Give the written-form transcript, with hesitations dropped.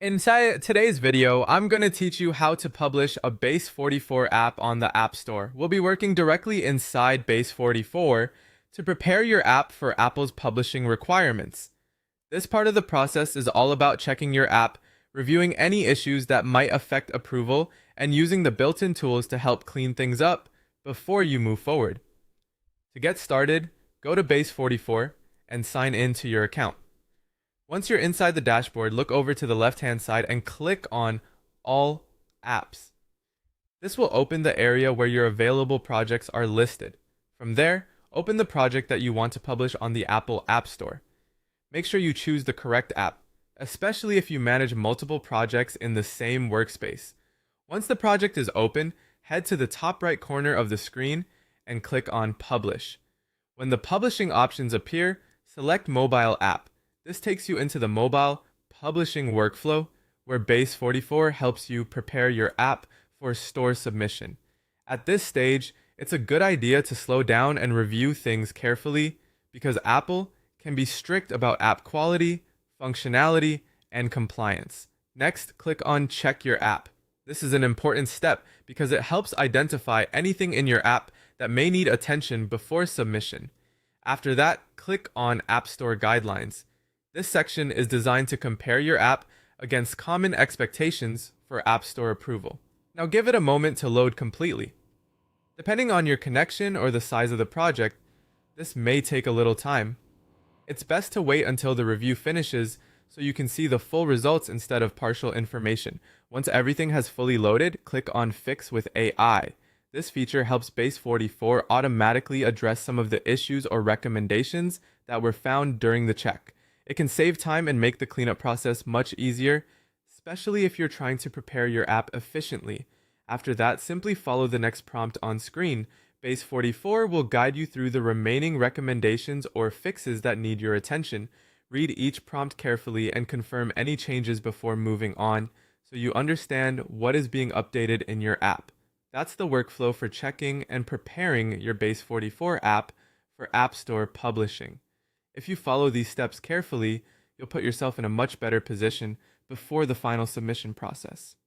Inside today's video, I'm going to teach you how to publish a Base44 app on the App Store. We'll be working directly inside Base44 to prepare your app for Apple's publishing requirements. This part of the process is all about checking your app, reviewing any issues that might affect approval, and using the built-in tools to help clean things up before you move forward. To get started, go to Base44 and sign in to your account. Once you're inside the dashboard, look over to the left-hand side and click on All Apps. This will open the area where your available projects are listed. From there, open the project that you want to publish on the Apple App Store. Make sure you choose the correct app, especially if you manage multiple projects in the same workspace. Once the project is open, head to the top right corner of the screen and click on Publish. When the publishing options appear, select Mobile App. This takes you into the mobile publishing workflow where Base44 helps you prepare your app for store submission. At this stage, it's a good idea to slow down and review things carefully because Apple can be strict about app quality, functionality, and compliance. Next, click on Check Your App. This is an important step because it helps identify anything in your app that may need attention before submission. After that, click on App Store Guidelines. This section is designed to compare your app against common expectations for App Store approval. Now give it a moment to load completely. Depending on your connection or the size of the project, this may take a little time. It's best to wait until the review finishes so you can see the full results instead of partial information. Once everything has fully loaded, click on Fix with AI. This feature helps Base44 automatically address some of the issues or recommendations that were found during the check. It can save time and make the cleanup process much easier, especially if you're trying to prepare your app efficiently. After that, simply follow the next prompt on screen. Base44 will guide you through the remaining recommendations or fixes that need your attention. Read each prompt carefully and confirm any changes before moving on so you understand what is being updated in your app. That's the workflow for checking and preparing your Base44 app for App Store publishing. If you follow these steps carefully, you'll put yourself in a much better position before the final submission process.